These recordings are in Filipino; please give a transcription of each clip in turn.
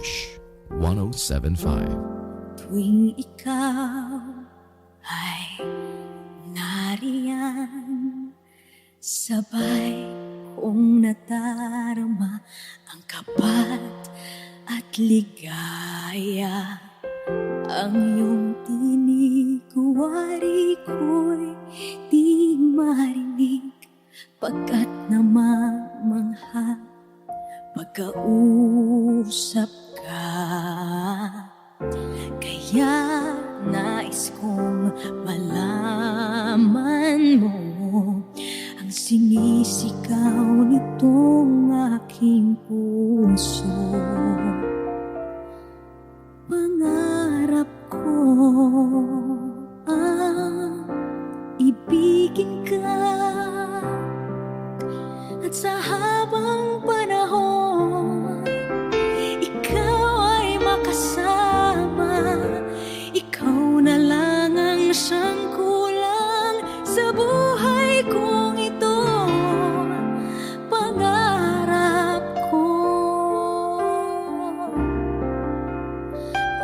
Wish 1075. Tuwing ikaw ay nariyan, sabay kong nadarama ang kapat at ligaya. Ang iyong tinig, wari ko'y di marinig, pagkat namamangha pagkausap ka. Kaya nais kong malaman mo ang sinisigaw nitong aking puso. Pangarap ko ang ibigin ka, at sa habang panahon ikaw ay makasama. Ikaw na lang ang siyang kulang sa buhay kong ito. Pangarap ko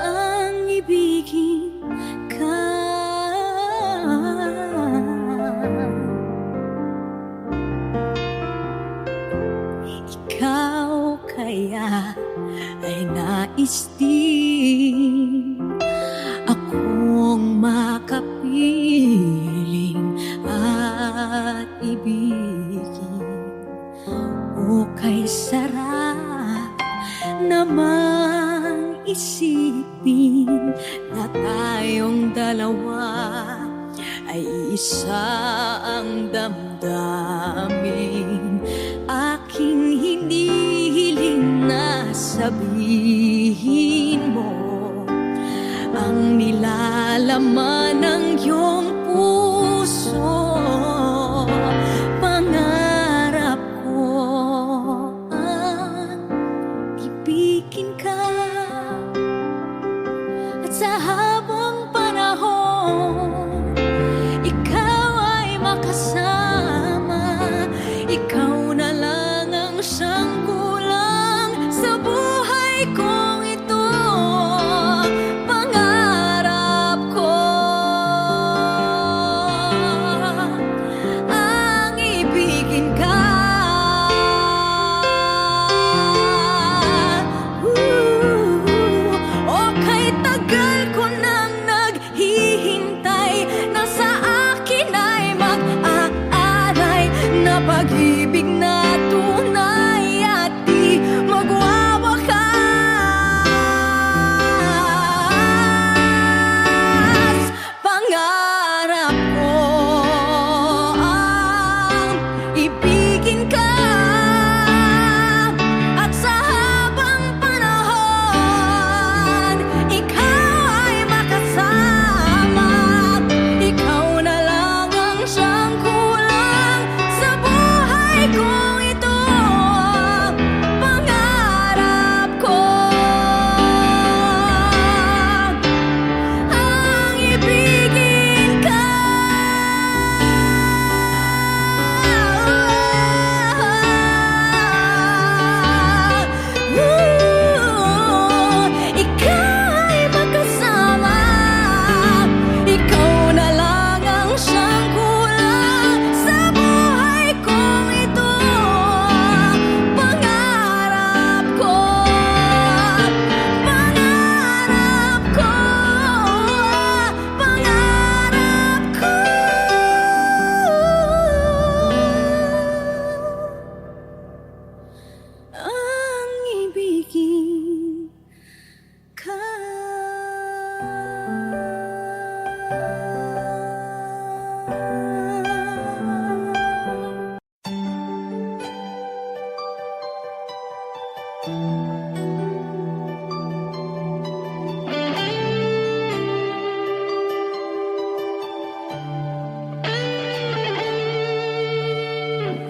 ang ibigin ka. Ikaw kaya ay nais din akong makapiling at ibigin. O kay sarap namang isipin na tayong dalawa ay isa ang damdamin. Aking hinihiling na sabihin mo ang nilalaman ng iyong puso. Pangarap ko ang ibigin ka, at sa habang panahon ikaw ay makasama. Ikaw na lang ang siyang kulang sa buhay kong ito. Pangarap ko ang ibigin ka. O kay tagal ko nang naghihintay na sa akin ay mag-aalay na pag-ibig na tunay at di magwawakas. Pangarap ko ang ibigin ka, at sa habang panahon ikaw ay makasama. Ikaw na lang ang siyang kulang sa buhay kong ito. Pangarap ko ang ibigin ka. Ikaw ay makasama. Ikaw na lang ang siyang kulang sa buhay kong ito. Pangarap ko, pangarap ko, pangarap ko ang ibigin ka.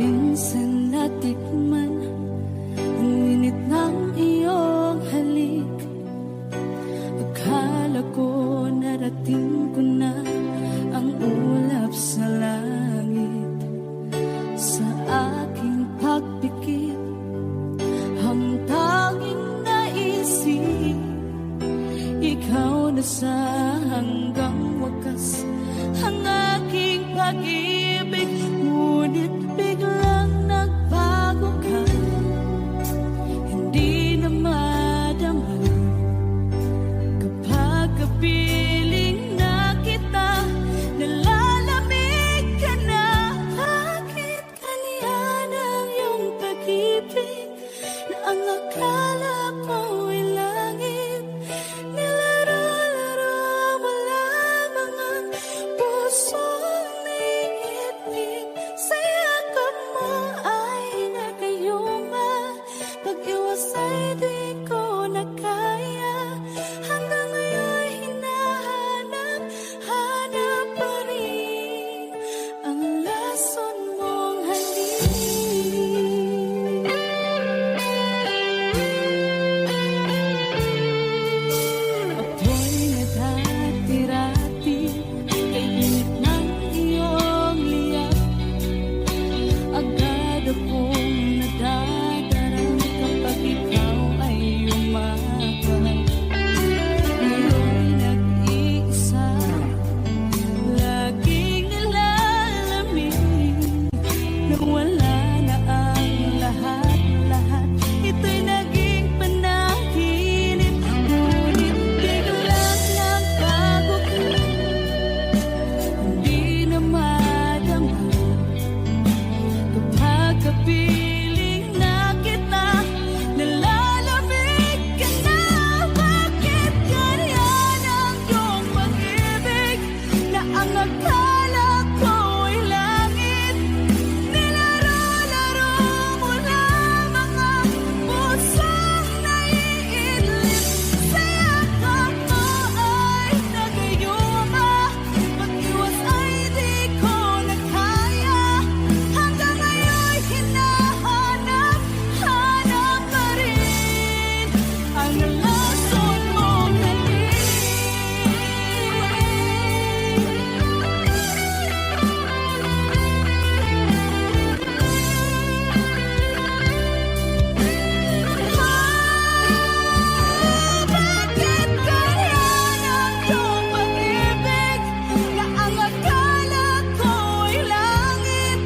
Minsan natikman ang init ng iyong halik. Akala ko narating ko na ang ulap sa langit. Sa aking pagpikit, ang tanging naisip pag-ibig, ngunit biglang nagbago ka. Hindi na madama kapag kapiling na kita, nalalamig ka na. Bakit ganyan ang iyong pag-ibig na ang akala ko'y langit? Nilaro-laro mo lamang ang pusong naiibig. Sa yakap mo ay nagayuma, pag-iwas ay di ko na kaya. Hanggang ngayon hinahanap, hanap pa rin ang lason mong halik. Apoy na dati-rati, kay init ng iyong liyap. Agad akong nadadarang kapag ikaw ay umakal. Ngayon nag-iisa, laging nilalamig. Nang wala na ang lahat-lahat, ito'y naging panaginip. Ngunit biglang nagbago ka, hindi na madama kapag kapiling na kita, nalalamig ka na. Bakit ganyan ang iyong pag-ibig na ang akala ko'y langit? Nilaro-laro mo lamang ang pusong naiidlip. Sa yakap mo ay nagayuma, pag-iwas ay di ko na kaya. Hanggang ngayon hinahanap, hanap pa rin ang lason mong halik. Bakit ganyan ang iyong pag-ibig na ang akala ko'y langit?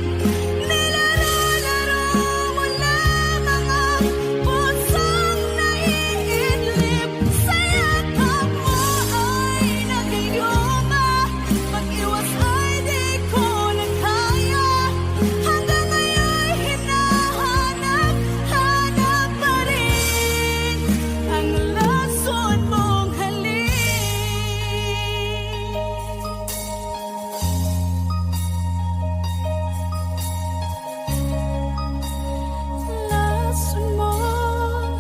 Nilaro-laro mo lamang ang pusong naiidlip. Sa yakap mo ay nagayuma, pag-iwas ay di ko na kaya. Hanggang ngayon hinahanap, hanap pa rin ang lason mong halik. Lason mong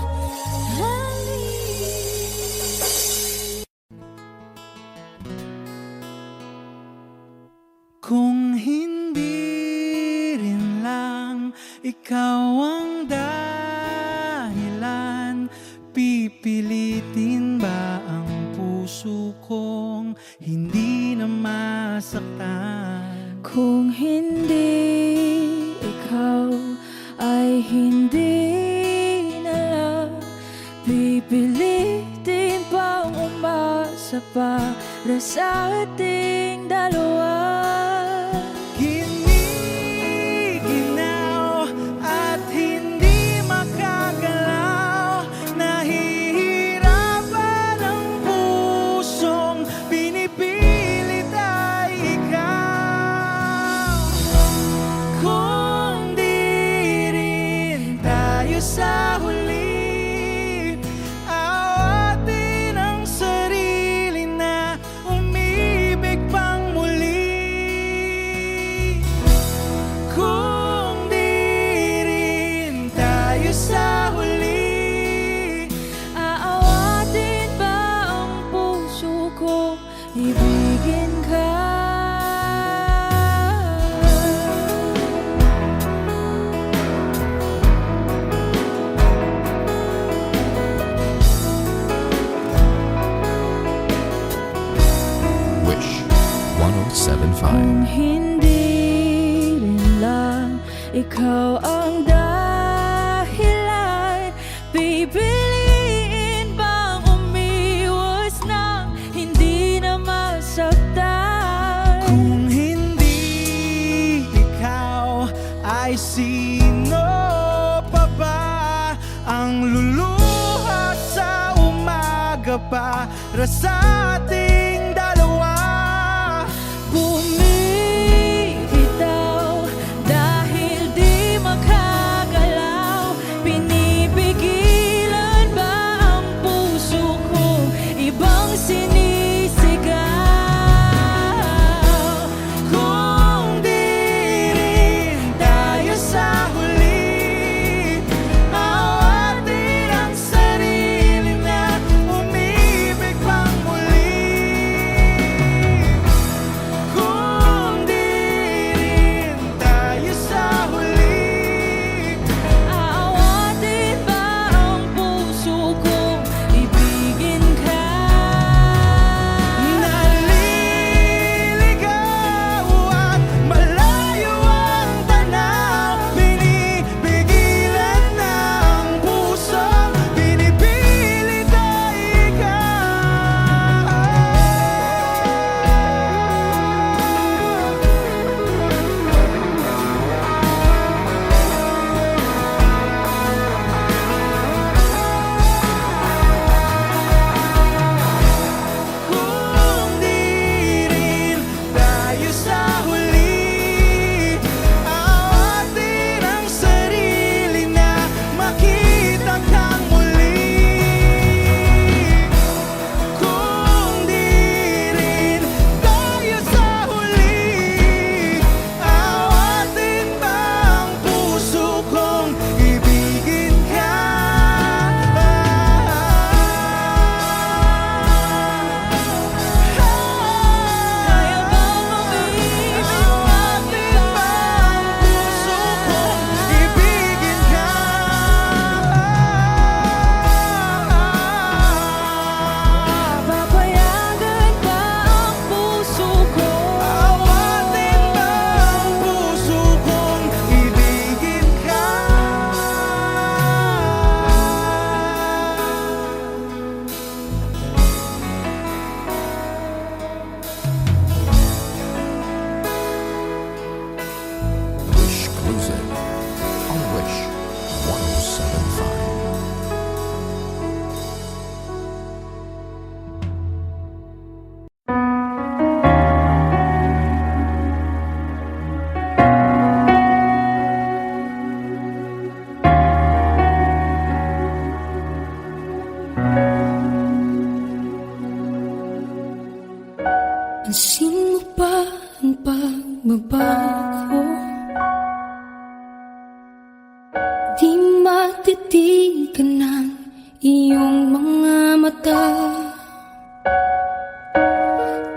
halik. Kung hindi rin lang ikaw ang dahilan, pipilitin ba ang puso kong hindi na masaktan? Kung hindi ikaw ay hindi na lang, pipilitin pang umasa para sa ating dalawa. Giniginaw at hindi makagalaw, nahihirapan ang pusong pinipilit ay ikaw. Kung di rin tayo sa huli, awatin ang sarili na umibig pang muli. Kung di rin tayo sa huli, Aawatin ba ang puso ko, ibigin ka? Wish 1075. Kung hindi rin lang ikaw ang dahilan, pipiliin bang umiwas ng hindi na masaktan? kung hindi ay sino pa ba ang luluha sa umaga para sa ating dalawa? Bumibitaw dahil di makagalaw. Pinipigilan ba ang puso ko? Ibang sinisigaw. Kung di rin tayo sa huli, awatin ang sarili na umibig pang muli. Kung di rin tayo sa huli, Aawatin ba ang puso kong ibigin ka? naliligaw at malayo ang tanaw, pinipigilan ng puso, pinipilit ay Kung di rin tayo sa huli, awatin ang sarili na makita kang muli. Kung di rin tayo sa huli, awatin ba ang puso kong ibigin ka? Kaya bang umibig Awatin ba ang puso kong ibigin ka? Papayagan ba ang puso ko? Awatin ba ang puso kong ibigin ka? Wish Cruising on Wish 1075. Pansin mo ba ang pagbabago? Di matitigan ng iyong mga mata.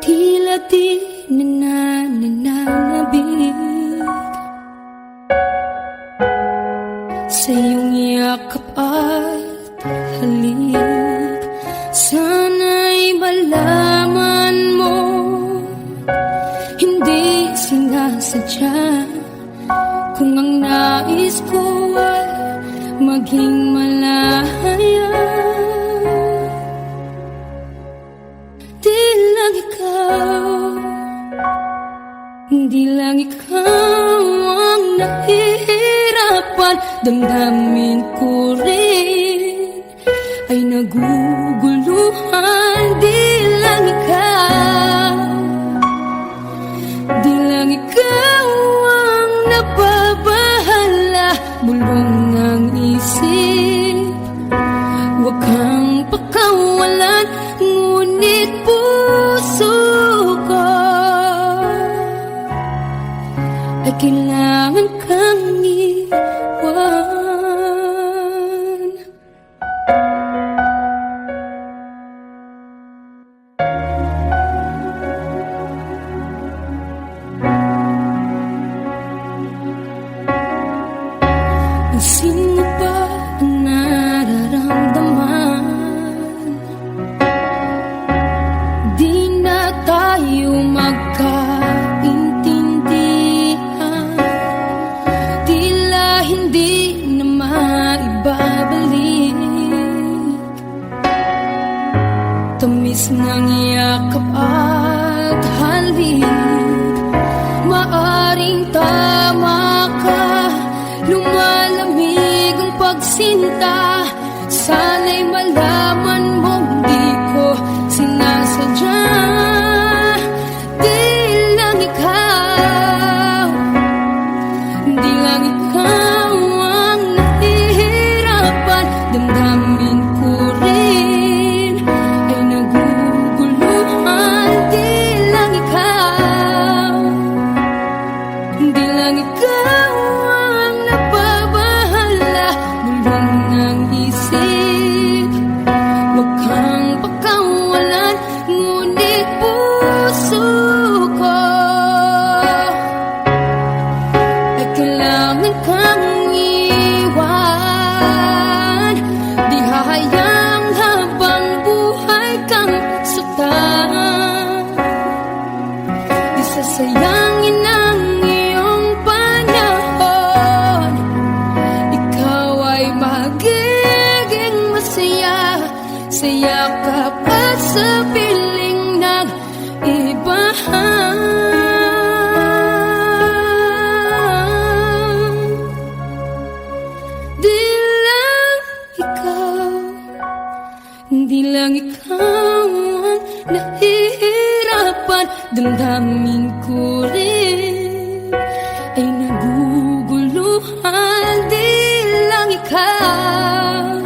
Tila di nananabig sa iyong yakap at halik. Sana'y malaman mo, hindi sinasadya. Kung ang nais ko ay maging malaya, di lang ikaw ang nahihirapan. Damdamin ko rin ay naguguluhan. Di lang ikaw ang nababahala. Bulong ng isip, huwag kang pakawalan, ngunit puso ko ay kailangan kang iwan. Pansin mo ba ang nararamdaman? Di na tayo magkaintindihan. Tila hindi na maibabalik tamis ng yakap at halik. Maaring tama ka, sinta. Sana'y malaman mong di ko sinasadya. Di lang ikaw, di lang ikaw ang nahihirapan. Damdamin ko rin ay naguguluhan. Di lang ikaw, di lang ikaw ang nababahala. Mulong ng isip, huwag kang pakawalan. Ngunit puso ko ay kailangan kang iwan. Di hahayang habang buhay kang saktan. Di sasayangin ang iyong panahon. Ikaw ay magiging masaya sa yakap at sa piling ng iba. Di lang ikaw, di lang ikaw ang nahihirapan. Damdamin ko rin ay naguguluhan. Di lang ikaw,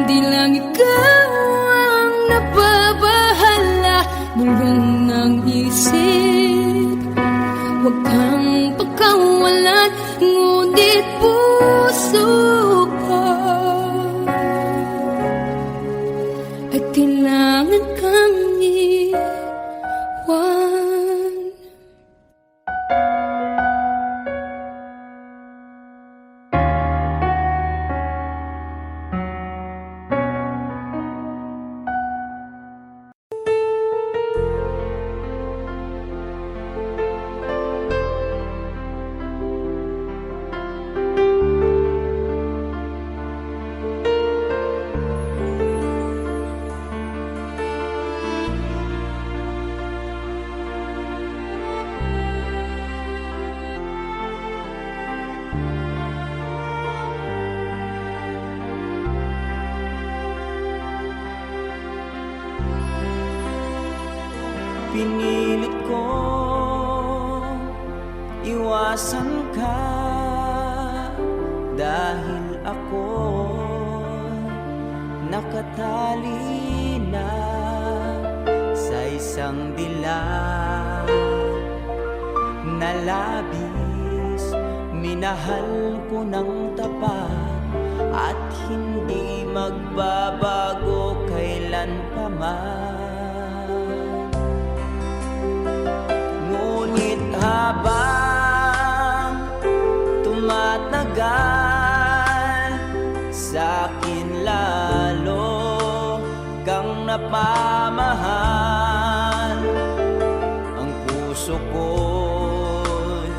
di lang ikaw ang nababahala. Bulong ng isip, huwag kang pagkawalan. Ngunit puso ko ay kailangan kang iwan. Pinilit ko iwasan ka dahil ako nakatali na sa isang dilag na labis. Minahal ko ng tapat at hindi magbabago kailan pa man. Ngunit habang tumatagal, sa'kin lalo kang napamahal. Ang puso ko'y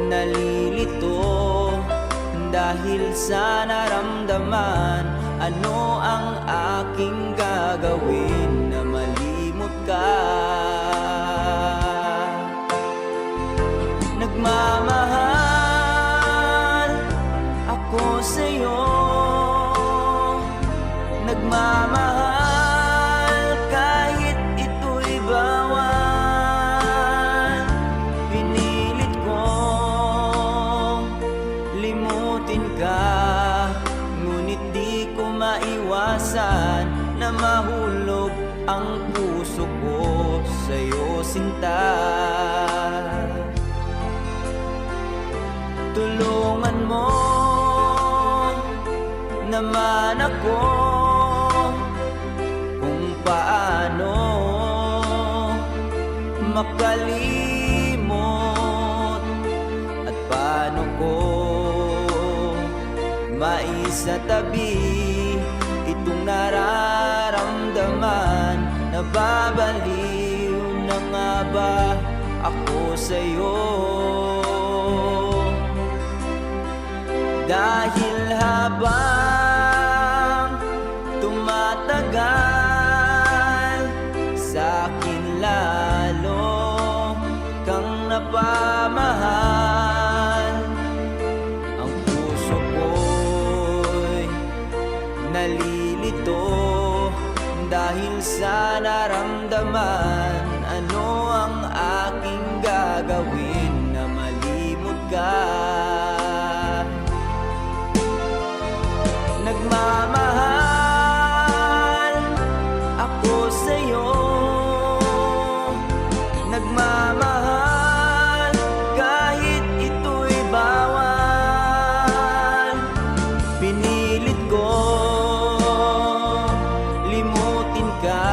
nalilito dahil sa naramdaman. Ano ang aking gagawin na malimot ka? Nagmamahal ako sa'yo, nagmamahal kahit ito'y bawal. Pinilit kong limutin ka, ngunit di ko maiwasan na mahulog ang puso ko sa'yo, sinta. Tulungan mo naman ako kung paano makalimot at paano ko maisatabi itong nararamdaman. Nababaliw na nga ba ako sa'yo? Dahil habang tumatagal, sa'kin lalo kang napamahal. Ang puso ko sa naramdaman. Ano ang aking gagawin na malimot ka? Nagmamahal ako sa'yo, nagmamahal kahit ito'y bawal. Pinilit ko limutin ka,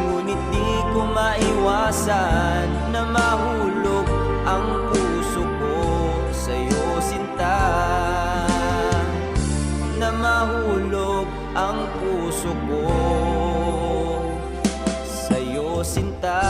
ngunit di ko maiwasan na mahulog ang puso ko sa'yo, sinta. Na mahulog ang puso ko sa'yo, sinta.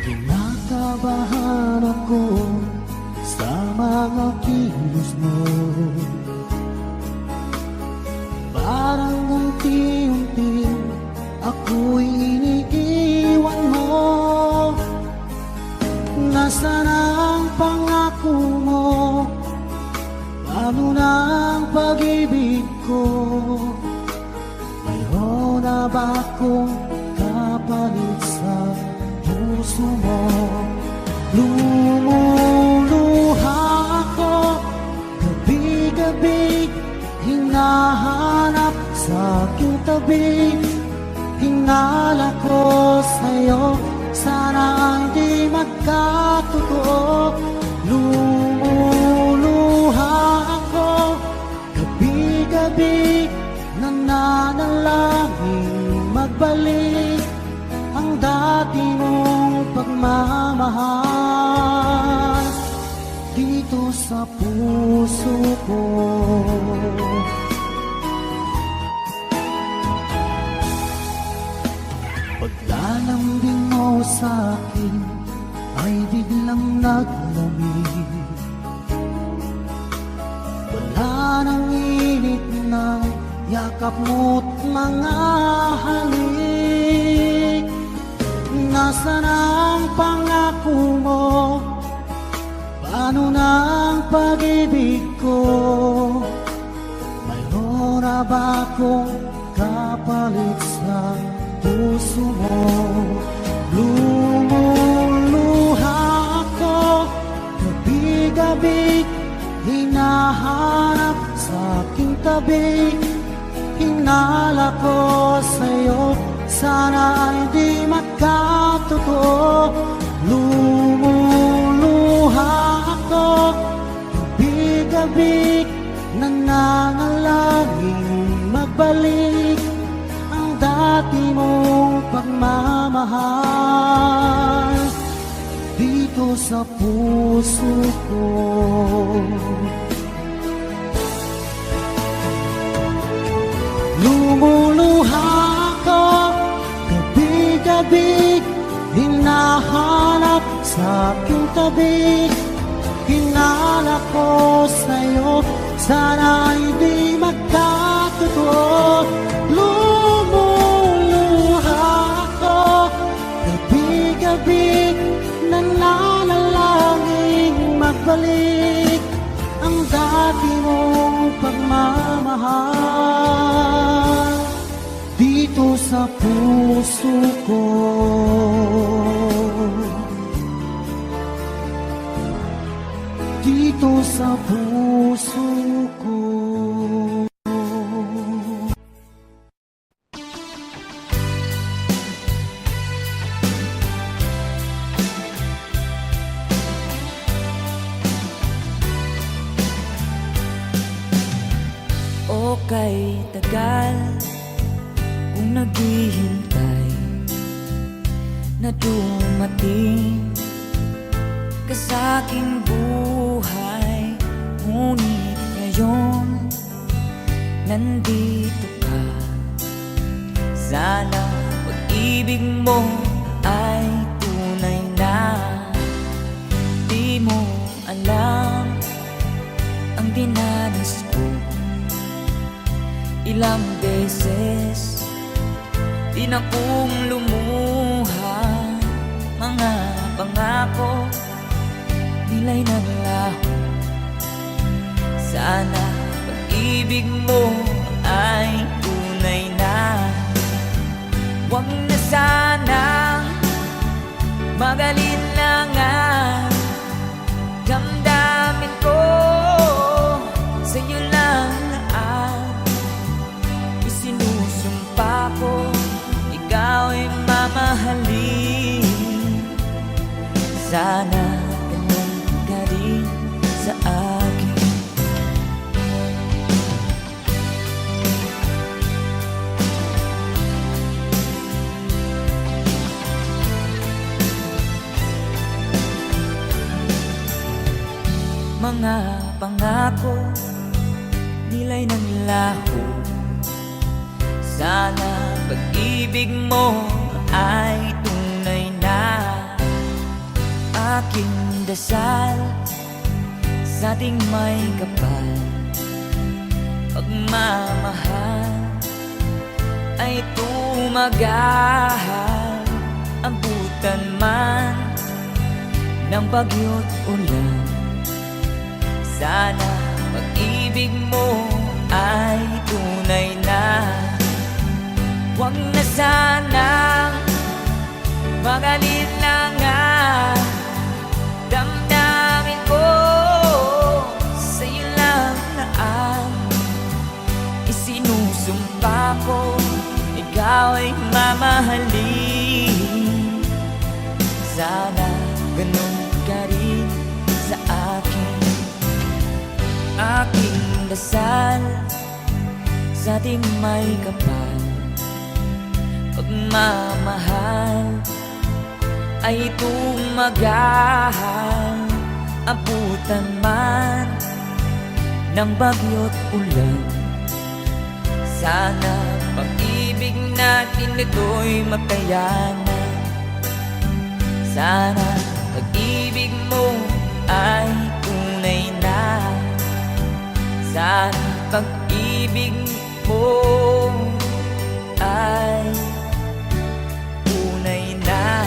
Kinakabahan ako sa mga kilos mo. Parang unti-unti ako'y iniiwan mo. Nasaan ang pangako mo? Paano na ang pag-ibig ko? Mayroon na ba akong kapalit sa puso mo? Lumuluha ako gabi-gabi, hinahanap sa aking tabi. Hinala ko sa'yo, sana hindi magkatotoo. Lumuluha ako gabi-gabi, nananalangin magbalik ang dati mong pagmamahal dito sa puso ko. Paglalambing mo sa'kin ay biglang naglamig. Wala nang init ng yakap mo't mga halik. Nasaan ang pangako mo? Paano na ang pag-ibig ko? Mayroon na ba akong kapalit sa puso mo? Lumuluha ako gabi-gabi, hinahanap sa aking tabi. Hinala ko sa'yo, sana ay di magkatotoo. Lumuluha ako gabi-gabi, nananalangin magbalik ang dati mong pagmamahal dito sa puso ko. Lumuluha ako gabi-gabi, hinahanap sa aking tabi. Hinala ko sa'yo, sana hindi magkatotoo. Lumuluha ako gabi-gabi, nananalangin magbalik ang dati mong pagmamahal dito sa puso ko. Dito sa puso ko. O kay tagal kung naghihintay na dumating ka sa aking buhay, ngunit ngayon nandito ka. Sana pag-ibig mo alam ang dinanas ko. Ilang beses din akong lumuha, mga pangako nila'y naglaho. Sana pag-ibig mo ay tunay na. Huwag na sanang magalinlangan. Damdamin ko sa'yo lang na isinusumpa ko, ikaw ay mamahalin. Sana ganun ka rin sa akin. Mga pangako nila'y naglaho. Sana pag-ibig mo ay tunay na. Aking dasal sa ating may kapal, pagmamahal ay tumagahal. Abutan man ng bagyo't ulan, sana pag-ibig mo ay tunay na. Huwag na sanang magalinlangan. Damdamin ko sa'yo lang na isinusumpa ko, ikaw ay mamahalin. Sana ganun ka rin sa akin. Aking dasal sa ating may kapal, pagmamahal ay tumagahal. Abutan man ng bagyo't ulan, sana pag-ibig natin ito'y makayanan. Sana pag-ibig mo ay tunay na. Sana pag-ibig mo ay tunay na.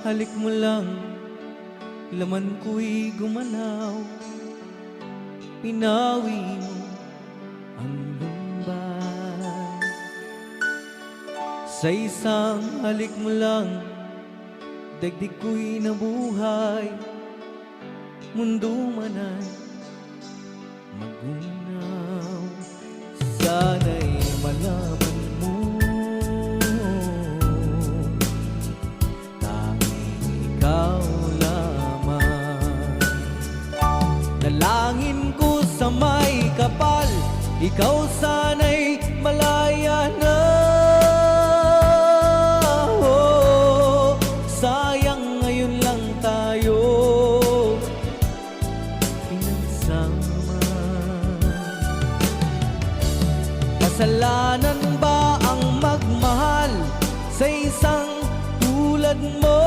halik mo lang, laman ko'y gumalaw. Pinawi mo ang lumbay. Sa isang halik mo lang, daigdig ko'y nabuhay. Mundo man ay magunaw. Sana'y malaman mo, tanging ikaw lamang. Dalangin ko sa may kapal, ikaw sana'y malaya na. Oh, sayang ngayon lang tayo pinagsama. Kasalanan ba ang magmahal sa isang tulad mo?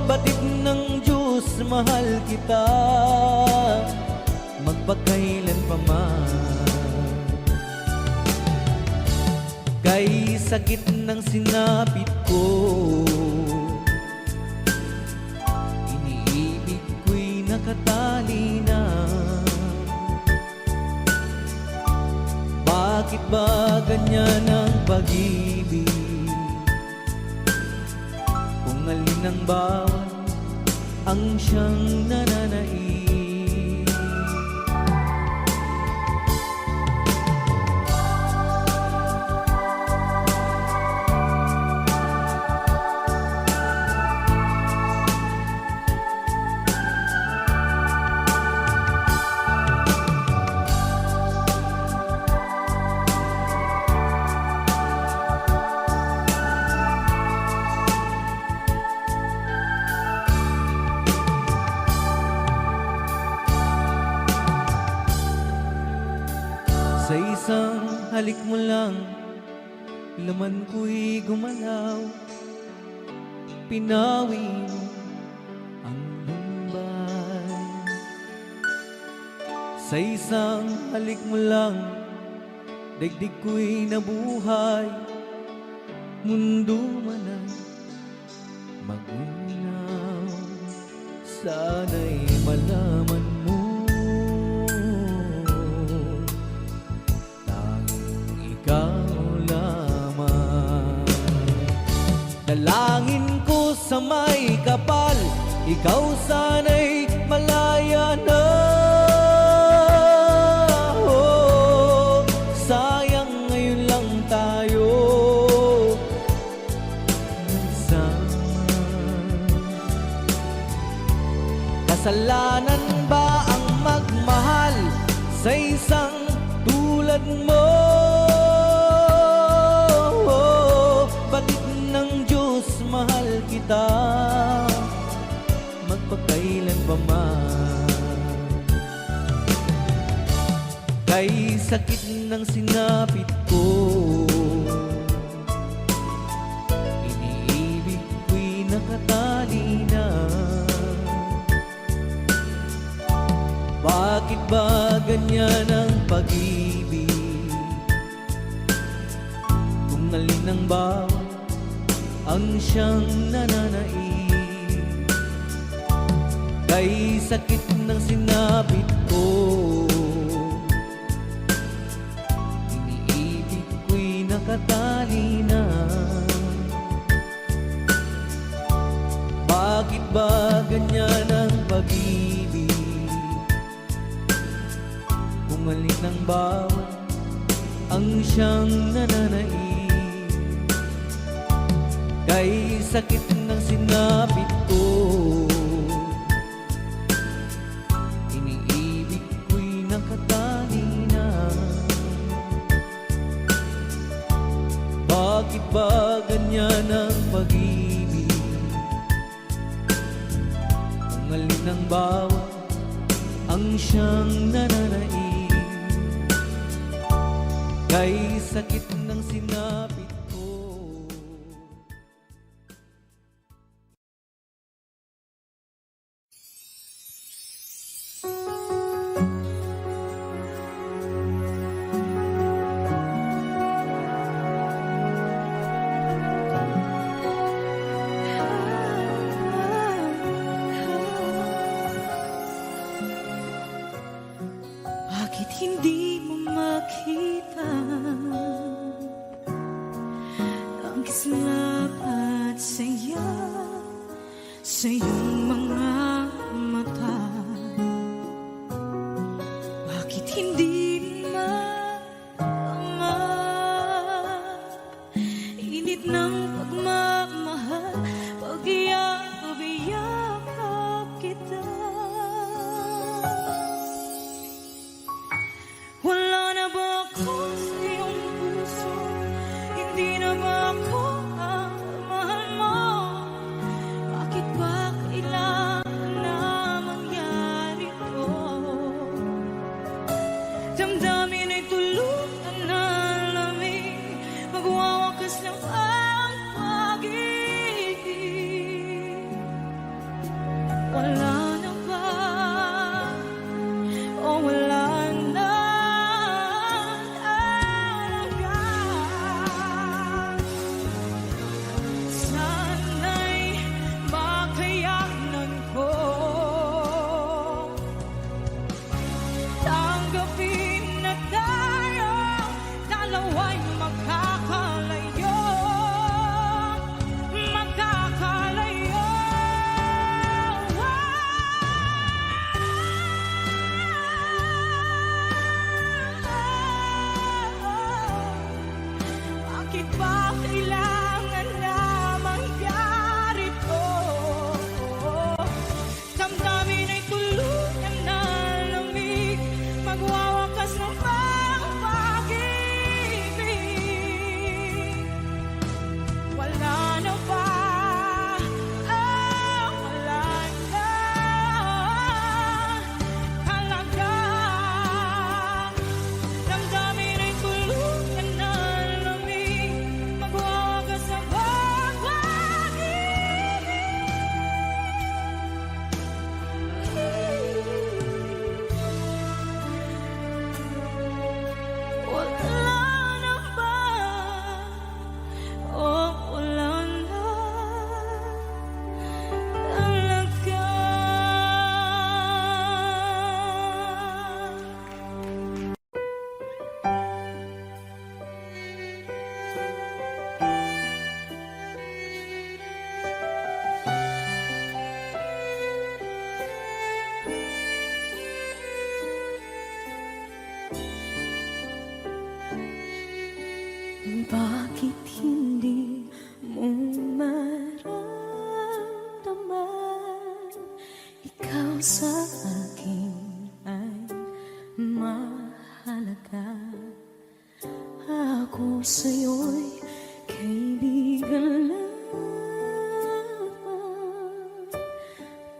Batid ng Diyos, mahal kita magpakailan pa man. Kay sakit ng sinapit ko, iniibig ko'y nakatali na. Bakit ba ganyan ang pag-ibig? Kung alin ang bawat ang siyang nananaig. Sa isang halik mo lang, laman ko'y gumalaw. Pinawi mo ang lumbay. Sa isang halik mo lang, daigdig ko'y nabuhay. Mundo man ay magunaw. Sana'y malaman mo, ikaw lamang. Dalangin ko sa may kapal, ikaw sana'y malaya na. Oh, sayang ngayon lang tayo nagsama. Kasalanan ba ang magmahal sa isang tulad mo? Batid ng Diyos, mahal kita magpakailan pa man. Kay sakit ng sinapit ko, iniibig ko'y nakatali na. Bakit ba ganyan ang pag-ibig? Kung alin ang bawat ang siyang nananaig. Kay sakit ng sinapit ko, iniibig ko'y nakatali na. Bakit ba ganyan ang pag-ibig? Kung alin ang bawat ang siyang nananaig. Kay sakit ng sinapit ko, iniibig ko'y nakatali na. Bakit ba ganyan ang pag-ibig? Kung alin ang bawat ang siyang nananaig. Kay sakit ng sinapit ko. Bakit hindi mo makita ang kislap at saya sa iyong mga mata? Bakit hindi maama init ng pagmamahal pag iyakap kita? Wala na ba ako sa iyong puso? Hindi na ba ako ang mahal mo? Bakit ba kailangan na mangyari to? Damdamin ay tulutan na lamig, magwawakas lang ang pag-ibig. Wala na ba? O wala na? Sana'y makayanan ko tanggapin na tayo dalawa'y magkakalayo. Bakit ba kailangan na mangyari to? Damdamin ay tuluyan na lamig, magwawakas ng pag-ibig. Wala na ba? Wala na talaga. Damdamin ay tuluyan na lamig, magwawakas ng pag-ibig. Wala na ba? Wala na talaga. Bakit hindi mo maramdaman ikaw sa akin ay mahalaga? Ako sa'yo'y kaibigan lamang.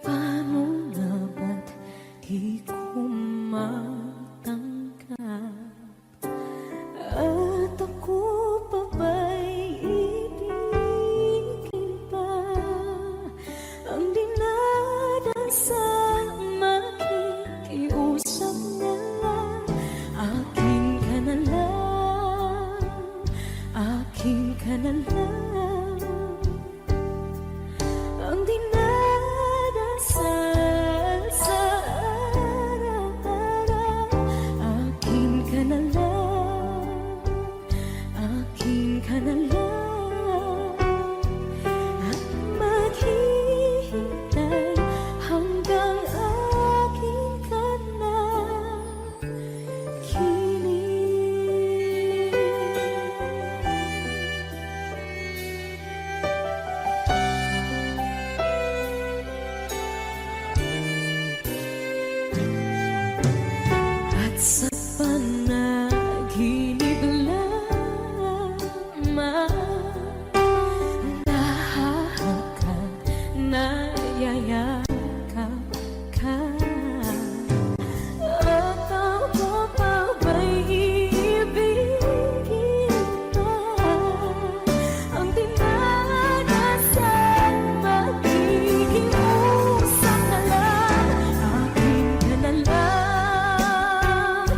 Paano nga ba't di ko matanggap? At ako pa ba'y ibigin pa? Ang dinadasal makikiusap na lang. Akin ka na lang, akin ka na lang. Ang dinadasal sa araw-araw. Akin ka na lang, akin ka na lang. At maghihintay hanggang akin ka na kilig. At sa panaginip lamang nahahakak, nayayakap ka. At ako pa ba'y iibigin pa? Ang dinadasal makikiusap na lang. Akin ka na lang,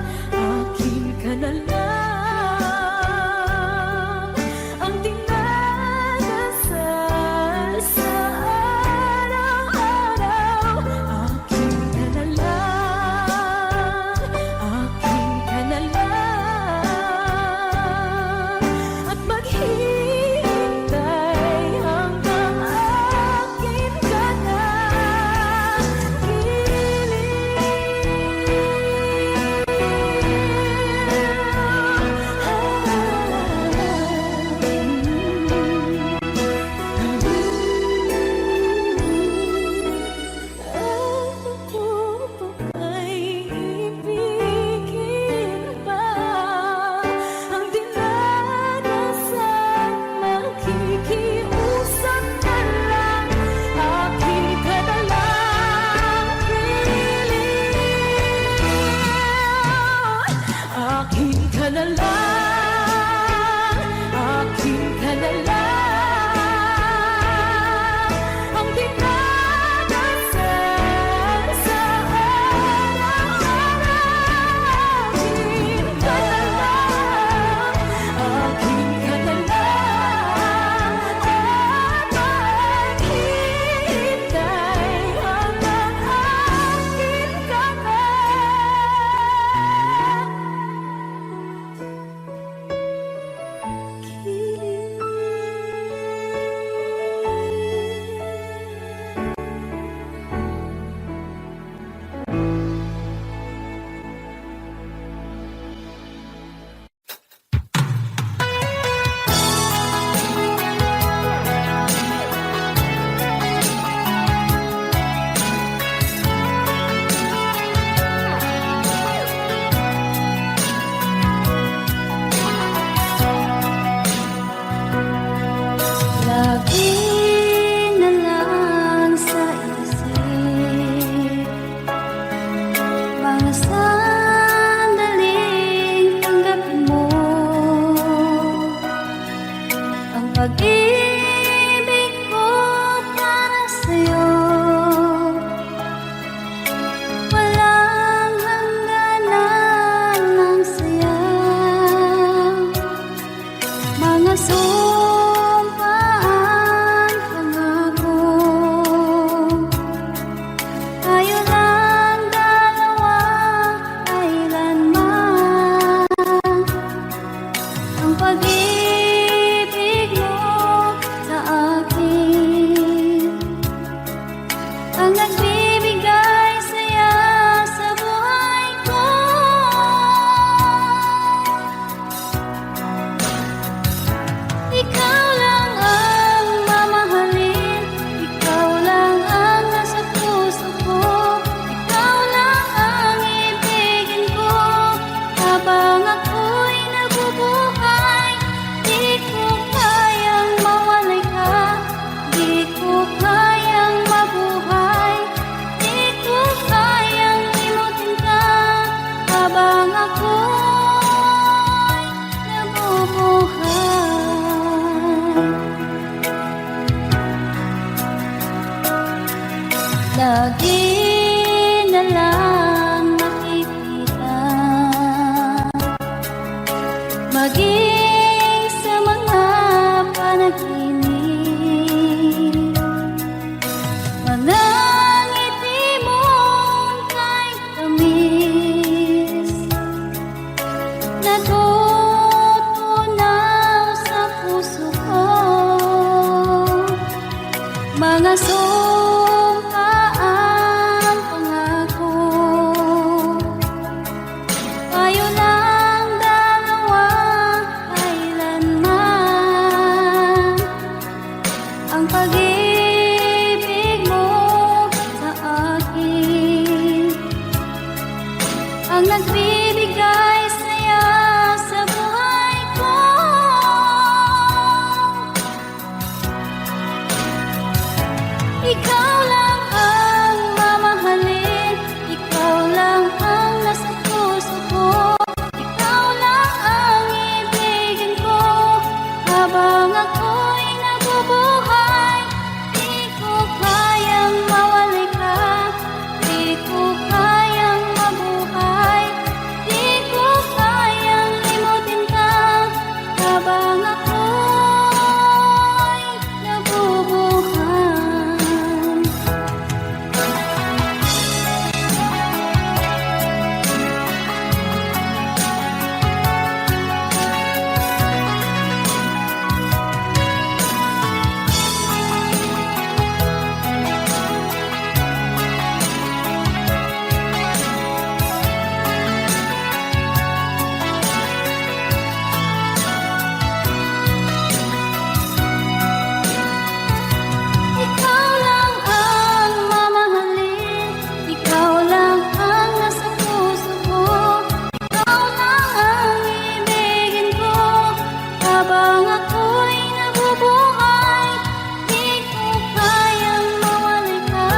mga sandaling tanggapin mo ang pag-ibig ko para sa'yo. Walang hangganan ng saya, mga sumpaan, pangako. Tayo lang dalawa, kailanman. Ang pag-ibig mo sa akin ang nagbibigay saya sa buhay ko. Ikaw lang ang mamahalin, ikaw lang ang nasa puso ko, ikaw lang ang ibigin ko. Habang ako'y nabubuhay, di ko kayang mawalay ka, di ko kayang mabuhay, di ko kayang limutin ka. Habang ako'y nabubuhay, lagi na lang makikita, maging sa mga panaginip, mga ngiti mong kahit tamis, natutunaw sa puso ko. Mga sumpaan, pangako. Tayo lang dalawa, kailanman. Ang pag-ibig mo sa akin ang nagbibigay saya sa buhay ko. Ikaw lang ang mamahalin, ikaw lang ang nasa puso ko, ikaw lang ang ibigin ko. Habang ako'y nabubuhay, di ko kayang mawalay ka, di ko kayang mabuhay, di ko kayang limutin ka. Habang ako'y nabubuhay. Ikaw lang ang mamahalin, ikaw lang ang nasa puso ko, ikaw lang ang ibigin ko. Habang ako'y nabubuhay, di ko kayang mawalay ka,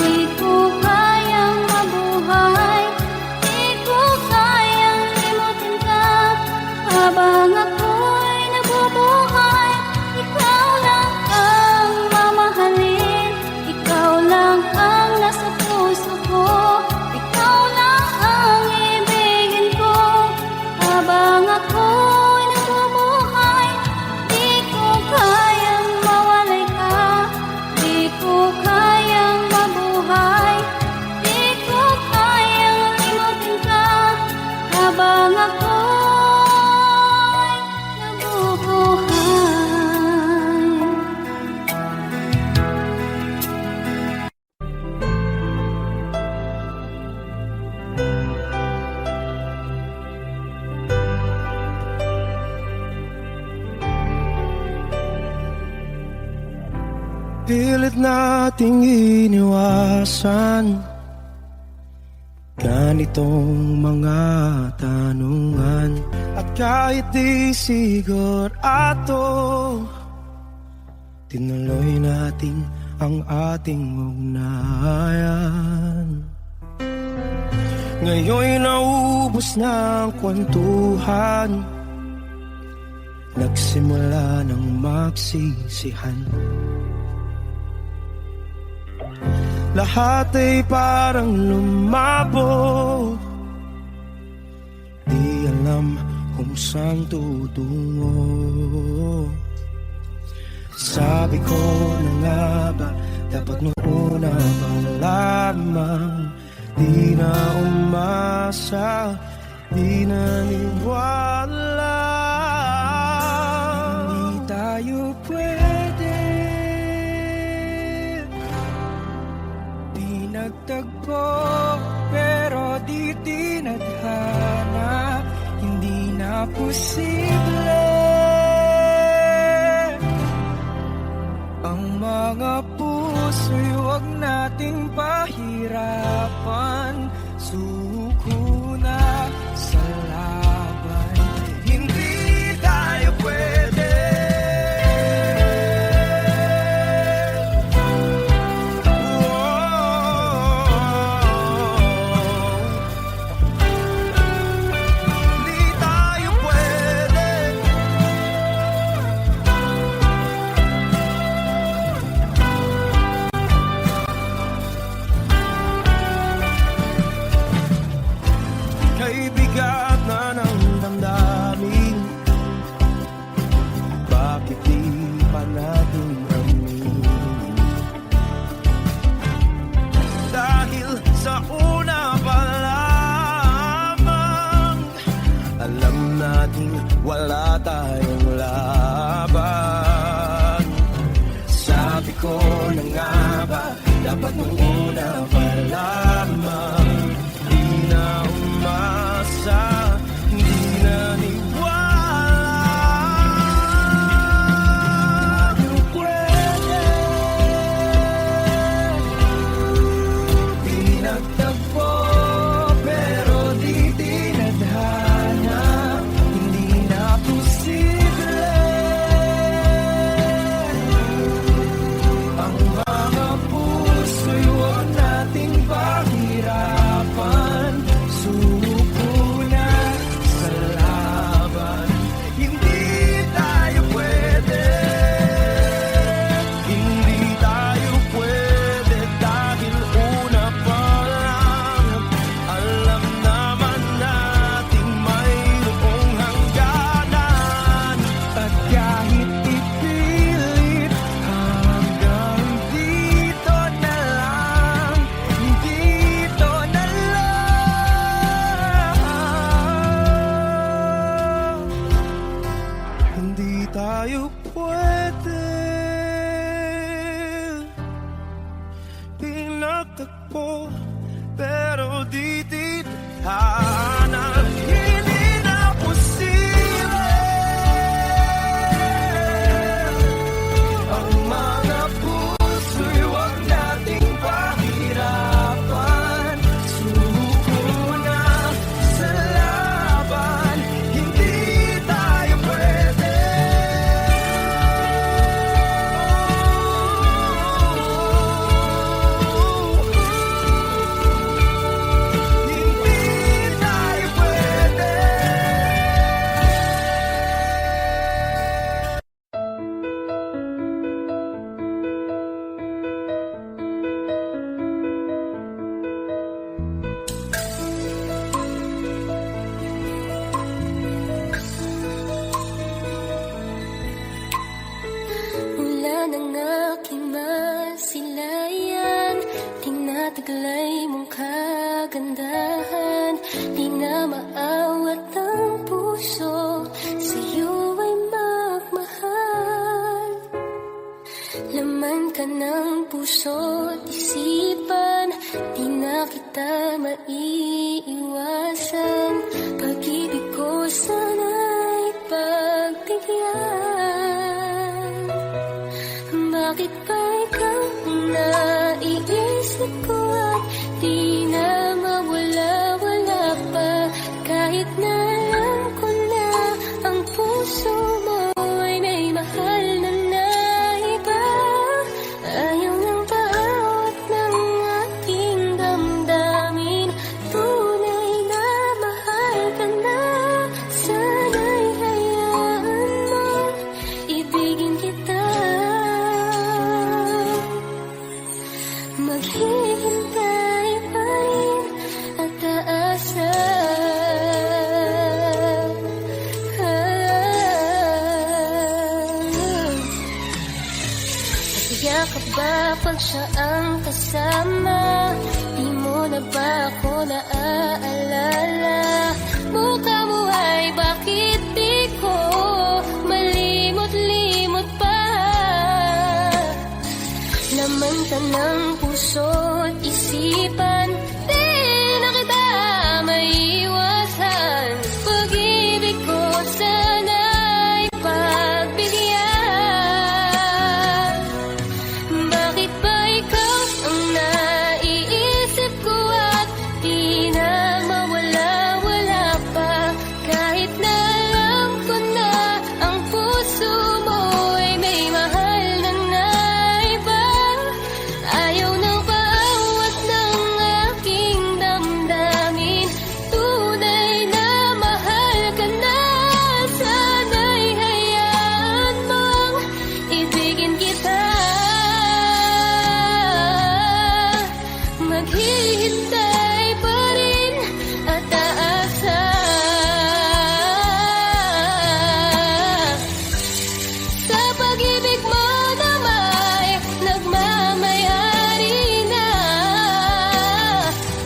di ko kayang mabuhay, di ko kayang limutin ka. Habang ako'y nabubuhay, ikaw lang ang mamahalin, ikaw lang ang nasa puso ko, ikaw lang ang ibigin ko. Habang ako'y nabubuhay, di ko kayang mawalay ka, di ko kayang mabuhay, di ko kayang limutin ka. Habang ako'y nabubuhay. Pilit nating iniwasan ganitong mga tanungan. At kahit di sigurado, tinuloy natin ang ating ugnayan. Ngayon'y naubos na ang kwentuhan, nagsimula ng magsisihan. Lahat ay parang lumabo, di alam kung saan tutungo. Sabi ko na nga ba, dapat nung una pa lamang, di na umasa, di naniwala. Hindi tayo pwede, di nagtagpo, pero di tinadhana, hindi na posible. Ang mga puso'y huwag nating pahirapan, suko na sa laban. Hindi tayo pwede. Hindi tayo pwede. Kay bigat na ng damdamin, bakit di pa natin aminin? Dahil sa una pa lamang, alam nating wala tayong laban. Sabi ko na nga ba, dapat nung una pa lamang, di na umasa, di naniwala. Tayo pwede, di nagtagpo, pero di tinadhana, hindi na posible. Ang mga puso'y huwag nating pahirapan, suko na sa laban. Hindi tayo pwede, hindi tayo pwede, dahil una pa lang, alam naman nating mayroong hangganan. At kahit ipilit, hanggang dito na lang, dito na lang. Hindi tayo pwede, pinagtagpo, pero di tinadhana, hindi na posible. Ang mga puso'y huwag nating pahirapan, suko na sa laban. Hindi tayo pwede. Hindi tayo pwede. Mula ng aking masilayan, tinataglay mong kagandahan. Di na maawat ang puso, sa'yo ay magmahal. Laman ka ng puso't isipan, di na kita maiiwasan. Pag-ibig ko sana'y pagbigyan. Bakit ba ikaw ang naiisip ko at di na mawala-wala pa? Kahit na alam ko na ang puso mo ay may mahal na iba. Ayaw ng paawat ng aking damdamin, habang siya ang kasama. Di mo na ba ako naaalala? Mukha mo ay bakit di ko malimot-limot pa? Laman ka ng puso't isipan, di na kita maiwasan. Pag-ibig ko sana'y pagbigyan. Bakit ba ikaw ang naiisip ko at di na mawala-wala pa? Kahit na alam ko na ang puso mo ay may mahal na iba. Ayaw ng bawat ng aking damdamin. Tunay na mahal ka na. Sana'y hayaan mong ibigin kita. Maghihintay pa rin at aasa. Sa pag-ibig mo na may nagmamayari na.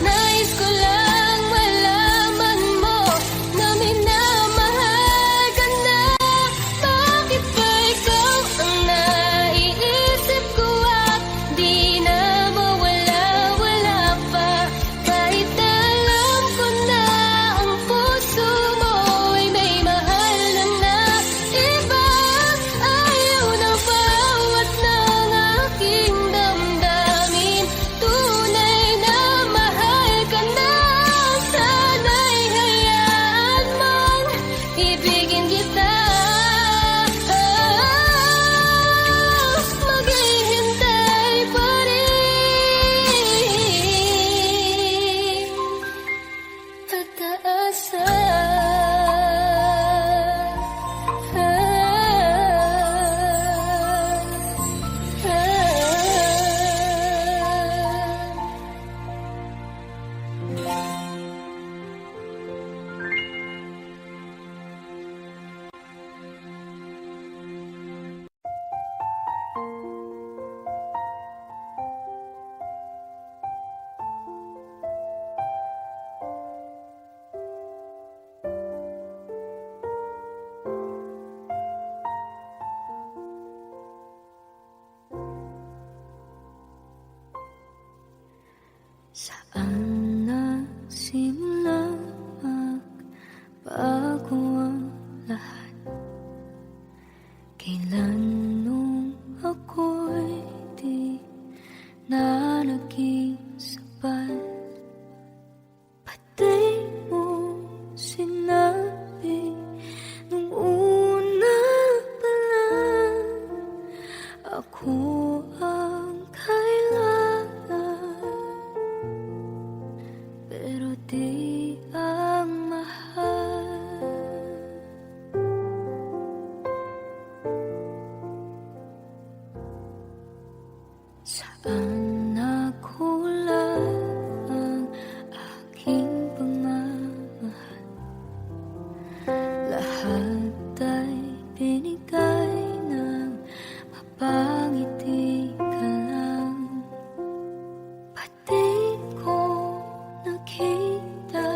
Nais ko lang malaman mo na minamahal ka na. Bakit ba ikaw ang naiisip ko at di na mawala-wala pa? Kahit na alam ko na ang puso mo ay may mahal na iba. Ayaw na bawat ng aking damdamin. Tunay na mahal ka na. Sana'y hayaan mong ibigin kita. Maghihintay pa rin at aasa. Saan nagsimula magbago ang lahat? Kailan nung ako'y di na naging sapat? Pati mo sinabi nung una pa lang ako ang kailangan. Pero di ang mahal. Saan nakulang ang aking pagmamahal? Lahat ay binigay ng mapangiti ka lang. Pati ko nakita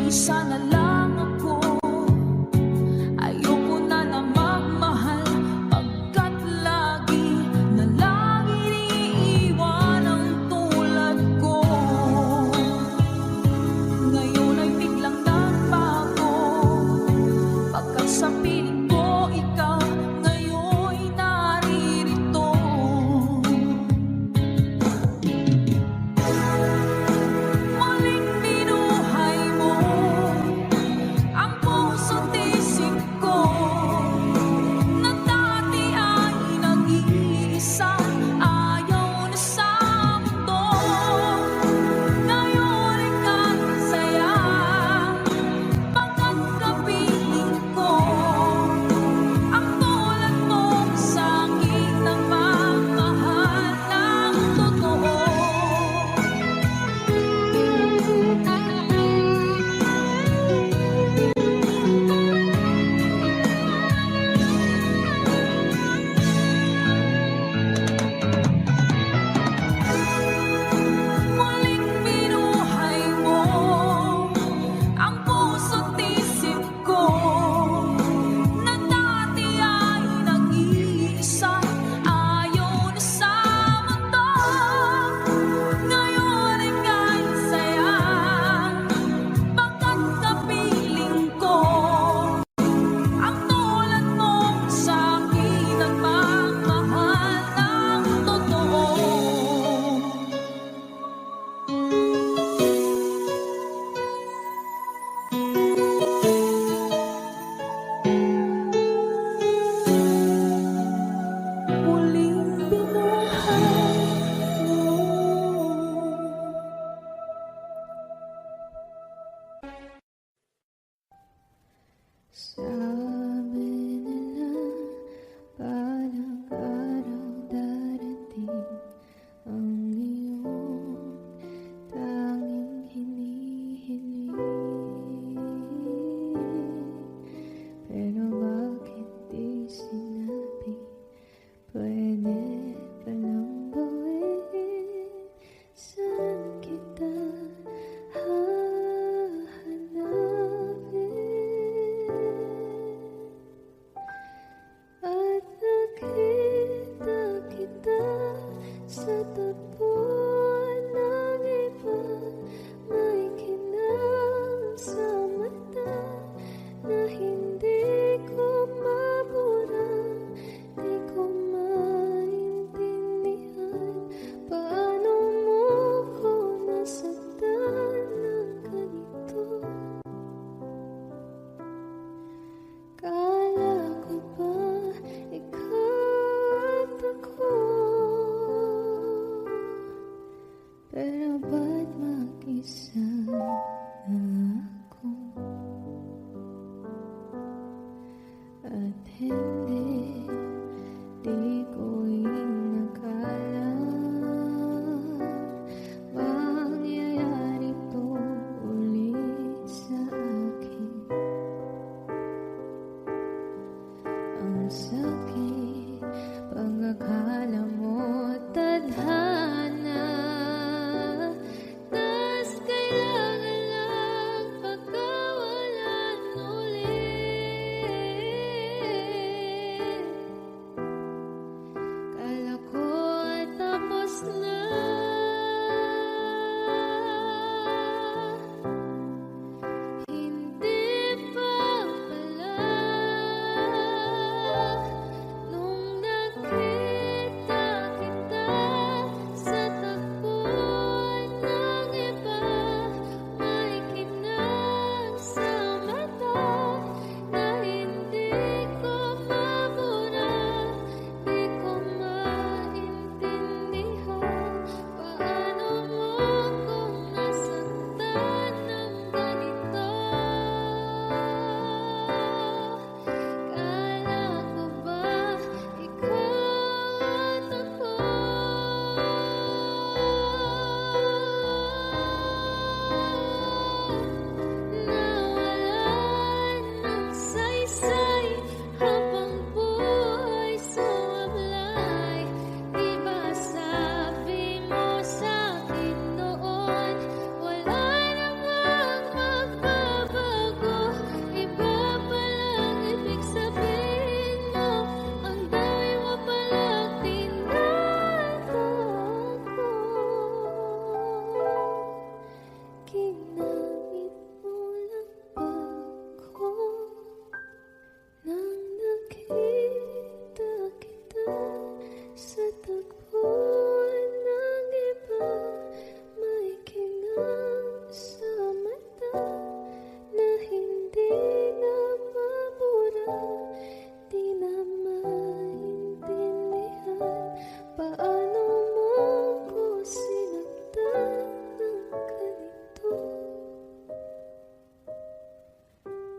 Isa na lang ako. Ayoko na na magmahal, pagkat lagi na lang iniiwan ang tulad ko. Ngayon ay biglang nagbago, pagkat sa piling ko ikaw ngayon'y naririto. Muling binuhay mo ang puso't isip ko, na dati ay nag-iisa, ayaw na sa mundo. Ngayon ay kahit saya, pagkat kapiling ko ang tulad mo sa aking nagmamahal ng totoo. Muling binuhay mo ang puso't isip ko, na dati ay nag-iisa, ayaw na sa mundo. Ngayon ay kahit saya, pagkat kapiling ko ang tulad mo sa aking nagmamahal ng totoo. Muling binuhay mo. Sabi nila balang araw darating ang iyong tanging hinihiling. Pero bakit di sinabi? Pwede palang gawin. Saan kita hahanapin?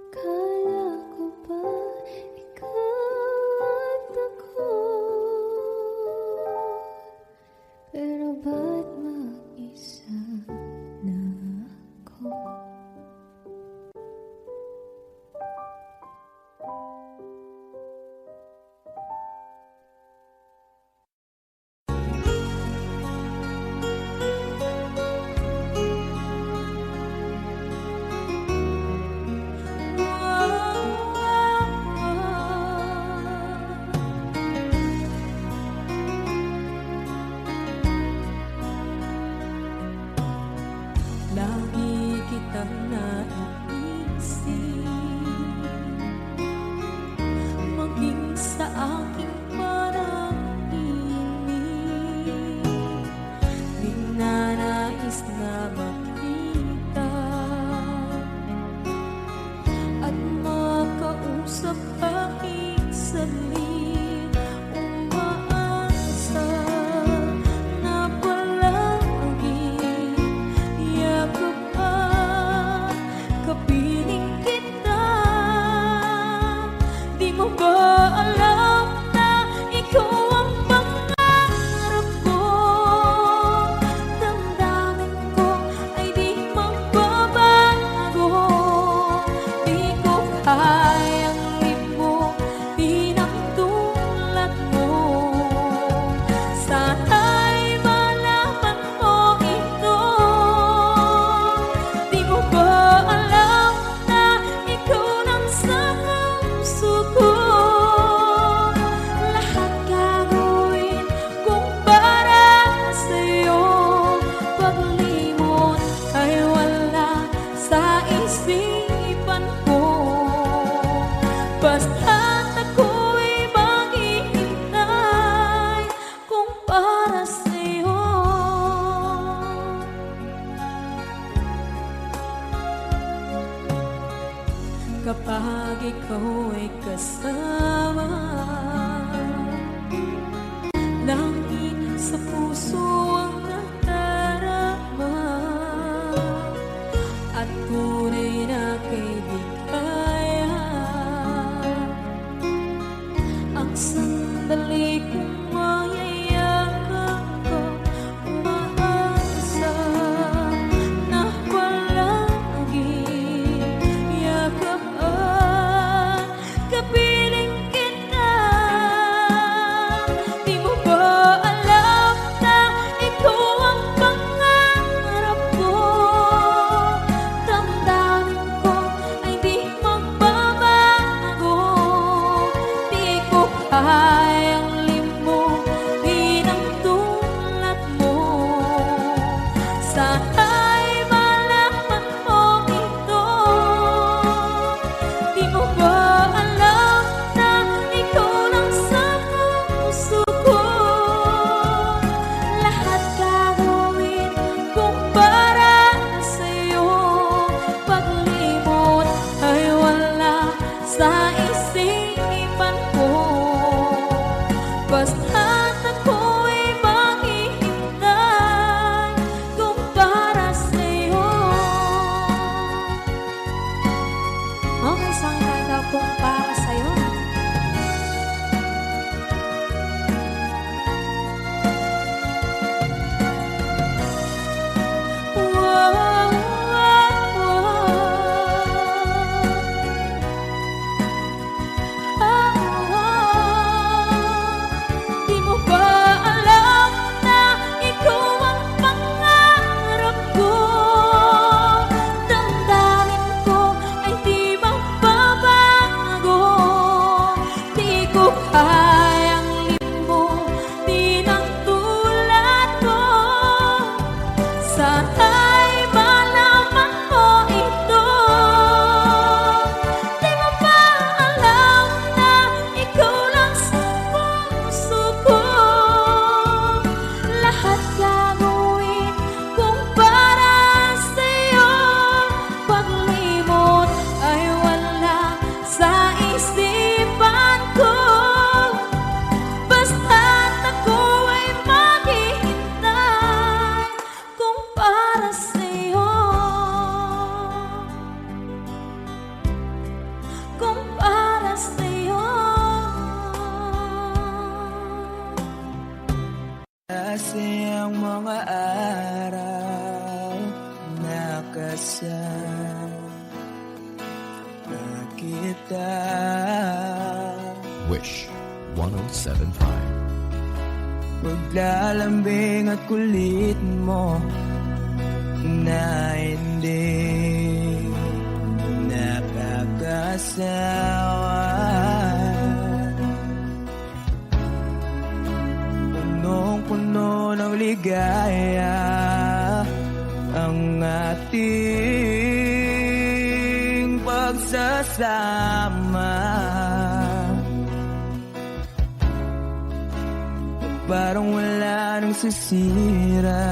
Akala ko ba ikaw at ako? Pero ba't mag-isa na ako? Lagi kitang naiisip, maging sa aking parang inig. Di na nais na makita at makausap kahit saglit. Umaasa na palagi yakap at kapiling kita. Di mo ba alam na ikaw ang pangarap ko? Damdamin ko ay di magbabago. Di ko kayang limutin ang tulad mo. Sana'y malaman mo ito. Di mo ba alam na ikaw nang sa puso ko? Lahat gagawin kung para sa'yo. Paglimot ay wala sa isipan ko. Basta't ako'y maghihintay kung para sa'yo. Kapag ikaw ay kasama, langit sa puso ang nadarama, at tunay na kaibigan. Ang sandali kong mayayakap ko, umaasa na palagi yakap at kapiling kita. Di mo ba alam na ikaw ang pangarap ko? Damdamin ko ay di magbabago. Di ko kayang limutin ang tulad mo. Sana'y malaman mo ito. Di mo ba alam na ikaw lang sa puso ko? Lahat gagawin kung para sa'yo. Paglimot ay wala sa isipan ko. Basta't ako'y maghihintay kung para sa'yo. Okay, isang kanta kung para sa'yo. Wow, wow, Di mo ba alam na ikaw ang pangarap ko? Damdamin ko ay di magbabago. Wish 107.5. Paglalambing at kulit mo na hindi nakakasawa. Punong-puno ng ligaya ang ating pagsasama. Parang wala nang sisira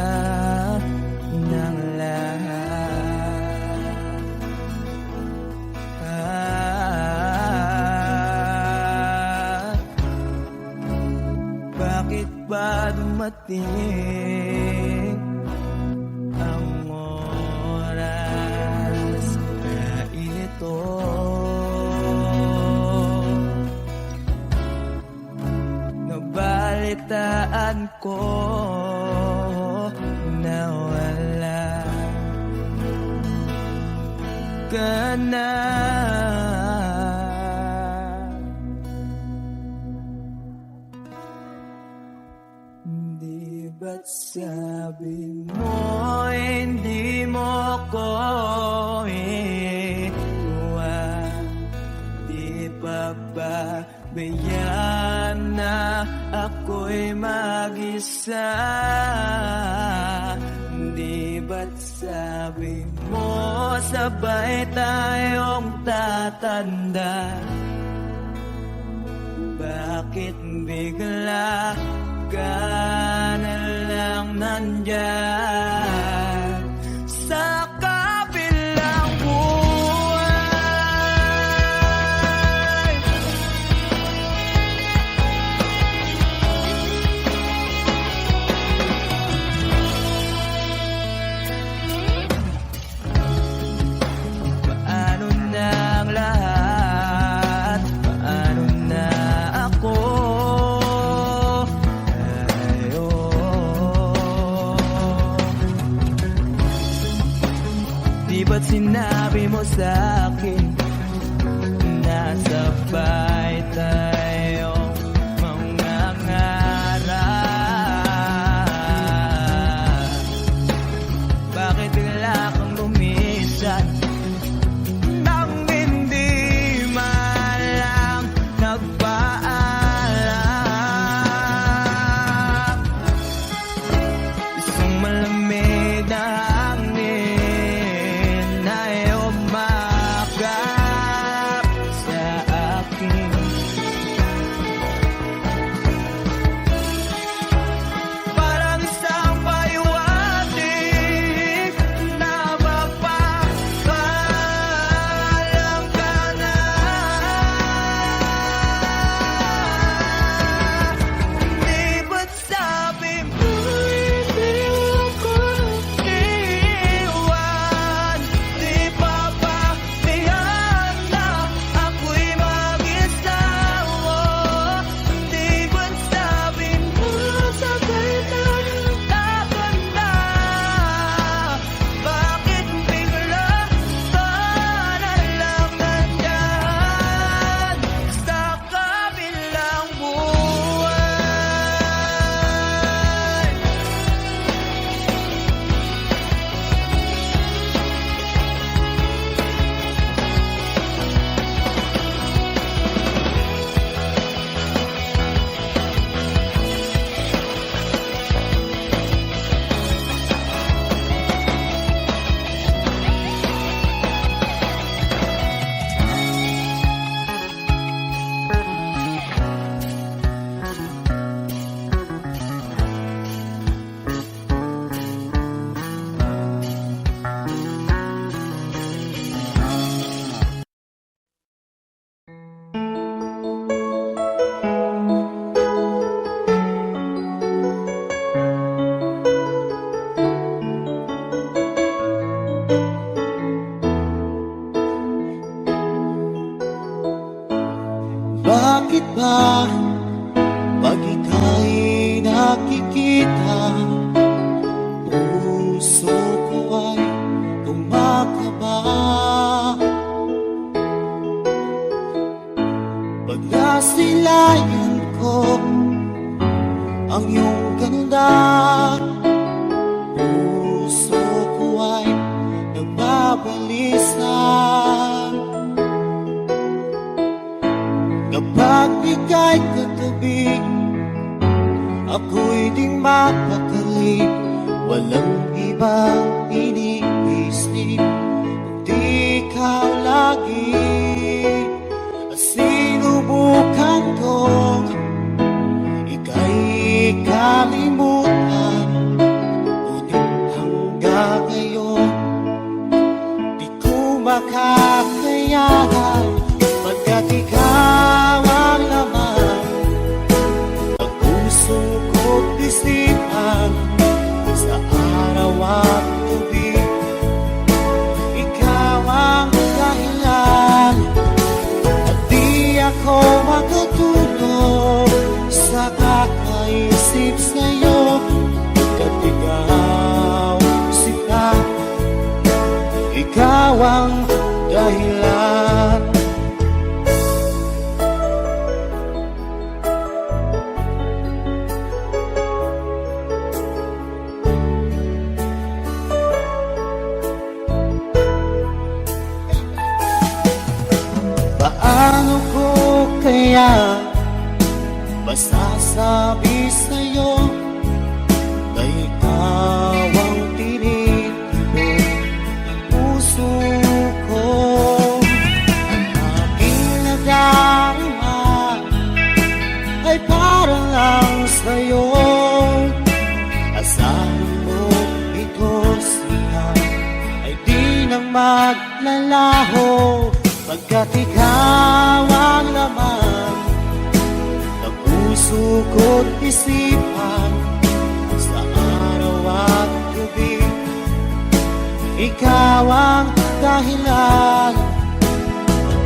ng lahat. Bakit ba dumating ang oras na ito? Nabalitaan ko na wala ka na. Di ba't sabi mo hindi mo ko iwan? Di pa ba bayaan na ako'y mag-isa? Di ba't sabi mo sabay tayong tatanda? Bakit bigla ka na lang nandyan sa kabilang buhay? Paano na ang lahat? Paano na ako? Di ba't sinabi mo sa'kin na sabay tayong mangangarap? Bakit bigla kang lumisan nang hindi man lang nagpaalam? Isang malamig na hangin ay umakap sa akin. Parang isang paywating na mapapaalam ka na. Di ba't sabi mo hindi ako iwan? Di pa ba bayaan na ako'y mag-isa? Di ba't sabi mo sabay tayong tatanda? Bakit bigla ka na lang nandyan sa kabilang buhay? Bakit ba pag ika'y nakikita, puso ko ay kumakaba? Pag nasilayan alalayan ko ang iyong ganda. Puso ko ay nagbabalisa kapag ika'y katabi. Ako'y di mapakali, walang ibang iniisip kundi ikaw lagi. At sinubukan kong ika'y kalimutan, ngunit hanggang ngayon di ko makakayanan, pagkat ikaw ang laman ng puso ko't isipan. Sa araw at gabi, ikaw ang dahilan, at di ako makatulog sa kakaisip sa'yo. At ikaw, sila, ikaw ang dahilan. Paano ko kaya masasabi sa'yo na ikaw ang tinitibok ng puso ko? Ang aking nadarama ay para lang sa'yo. Asahan mo ito siya ay di na maglalaho, pagkat ikaw ang laman ng puso ko't isipan. Sa araw at gabi, ikaw ang dahilan,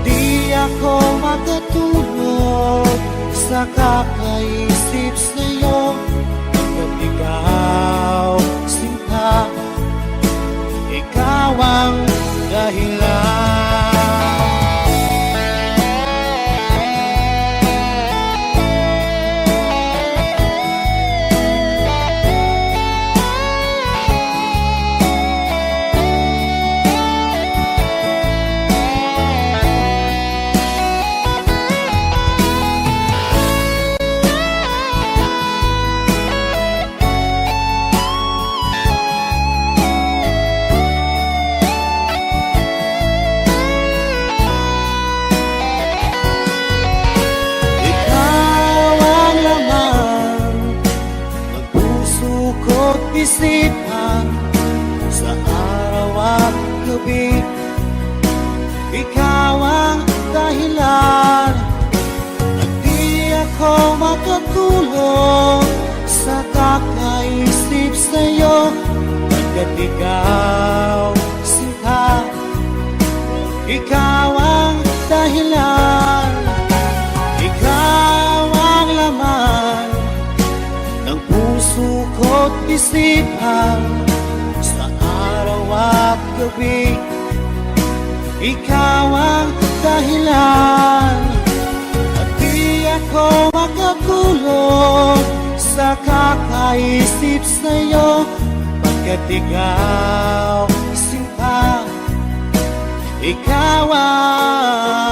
di ako makatulog sa kakaisip sa'yo. Pagkat ikaw, sinta, ikaw ang dahilan. Isipan sa araw at gabi, ikaw ang dahilan, at di ako makatulog sa kakaisip sa'yo. Pagkat ikaw, sinta, ikaw ang dahilan, ikaw ang laman ng puso ko't isipan. Sa araw at gabi, ikaw ang dahilan, at di ako makatulog sa kakaisip sa'yo. Pagkat ikaw, sinta, ikaw ang